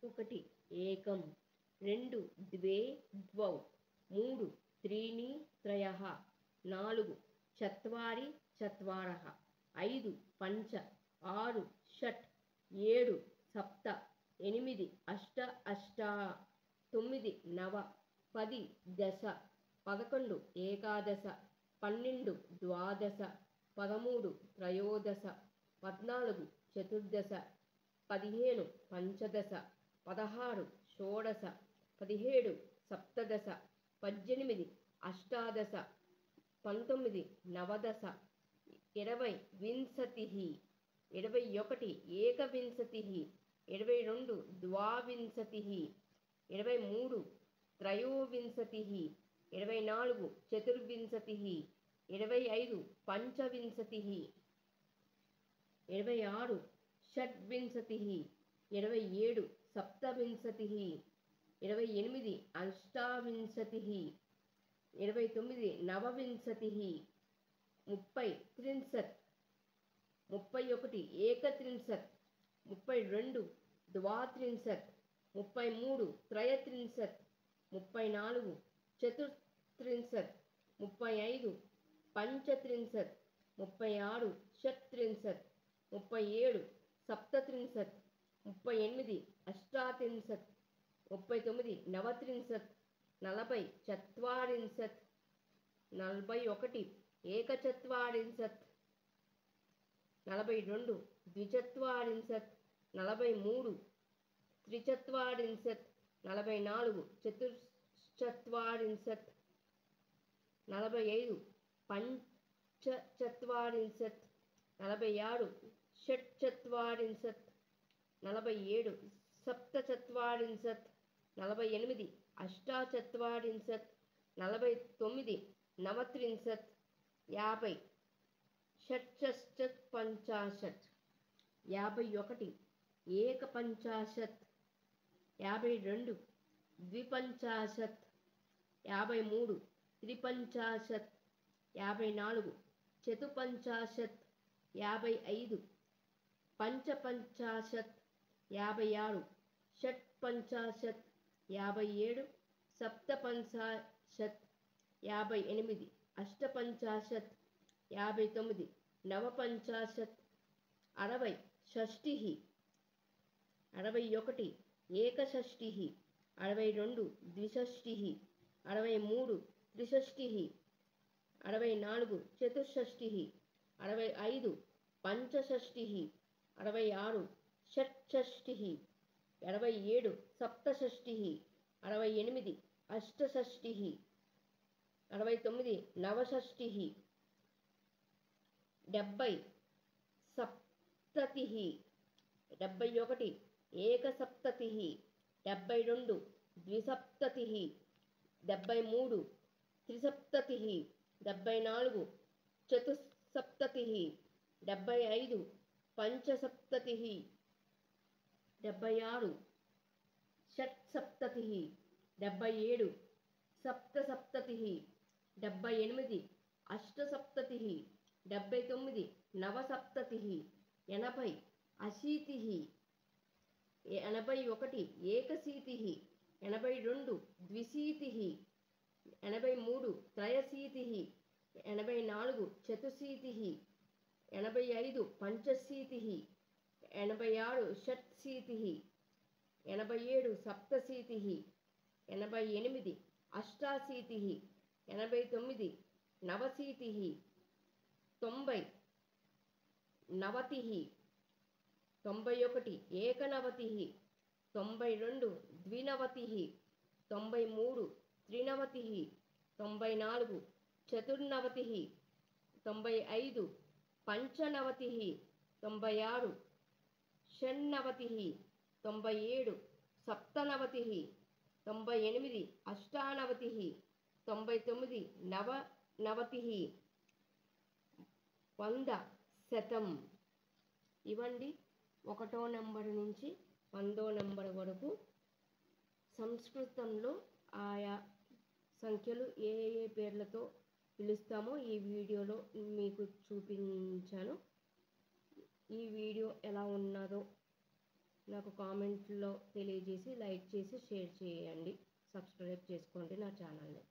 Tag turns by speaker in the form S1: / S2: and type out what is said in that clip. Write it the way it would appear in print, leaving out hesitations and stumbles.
S1: ఒకటి ఏకం, రెండు ద్వే ద్వౌ, మూడు త్రీణి త్రయః, నాలుగు చత్వారి చత్వారః, ఐదు పంచ, ఆరు షట్, ఏడు సప్త, ఎనిమిది అష్ట అష్టా, తొమ్మిది నవ, పది దశ, 11 ఏకాదశ, 12 ద్వాదశ, 13 త్రయోదశ, 14 చతుర్దశ, 15 పంచదశ, 16 షోడశ, 17 సప్తదశ, 18 అష్టాదశ, 19 నవదశ, 20 వింశతిః, 21 ఏకవింశతిః, 22 ద్వావింశతిః, 23 త్రయోవింశతిః, 24 చతుర్వింశతిః, 25 పంచవింశతిః, 26 షడ్వింశతిః, 27 సప్తవింశతిః, 28 అష్టావింశతిః, 29 నవవింశతిః, 30 త్రింశత్, 31 ఏకత్రింశత్, 32 ద్వాత్రింశత్, 33 త్రయత్రింశత్, 34 చతుర్త్రింశత్, 35 పంచత్రింశత్, 36 షట్త్రింశత్, 37 సప్తత్రింశత్, 38 అష్టాత్రింశత్, 39 నవత్రింశత్, 40 చత్వారింశత్, 41 ఏకచత్వారింశత్, 42 ద్విచత్వారింశత్, 43 త్రిచత్వారింశత్, 44 చతుశ్చత్వారింశత్, 45 పంచచత్వారింశత్, 46 షట్చత్వారింశత్, 47 సప్తచత్వారింశత్, 48 అష్టాచత్వారింశత్, 49 నవత్రింశత్, 50 షట్షష్ట్యపంచాశత్, 51 ఏకపంచాశత్, 52 ద్విపంచాశత్, 53 త్రిపంచాశత్, 54 చతుపంచాశత్, 55 పంచపంచాశత్, 56 షట్పంచాశత్, 57 సప్తపంచాశత్, 58 అష్టపంచాశత్, 59 నవపంచాశత్, 60 షష్ఠిః, 61 ఏకషష్ఠిః, 62 ద్విషష్ఠిః, 63 త్రిషష్ఠిః, 64 చతుషష్ఠిః, 65 పంచషష్ఠిః, 66 షట్షష్ఠిః, 67 సప్తషష్ఠిః, 68 అష్టషష్ఠిః, 69 నవషష్ఠిః, 70 సప్తతిః, 71 ఏకసప్తతిః, 72 ద్విసప్తతిః, 73 త్రిసప్తతిః, 74 చతుస్సప్తతిః, 75 పంచసప్తతిః, 76 షట్సప్తతిః, 77 సప్తసప్తతిః, 78 అష్టసప్తతిః, 79 నవసప్తతిః, 80 అశీతిః, 81 ఏకశీతిః, 82 ద్విశీతిః, 83 త్రయశీతిః, 84 చతుశీతిః, 85 పంచశీతిః, 86 షట్శీతిః, 87 సప్తశీతిః, 88 అష్టాశీతిః, 89 నవశీతిః, 90 నవతిః, 91 ఏకనవతిః, 92 ద్వినవతిః, 93 త్రినవతిః, 94 చతుర్నవతిః, 95 పంచనవతిః, 96 షణ్ణవతిః, 97 సప్తనవతిః, 98 అష్టానవతిః, 99 నవనవతిః, 100 శతం. ఇవండి 1వ నెంబర్ నుంచి 100వ నెంబర్ వరకు సంస్కృతంలో ఆయా సంఖ్యలు ఏ ఏ పేర్లతో పిలుస్తామో ఈ వీడియోలో మీకు చూపించాను. ఈ వీడియో ఎలా ఉన్నదో నాకు కామెంట్లో తెలియజేసి లైక్ చేసి షేర్ చేయండి. సబ్స్క్రైబ్ చేసుకోండి నా ఛానల్ని.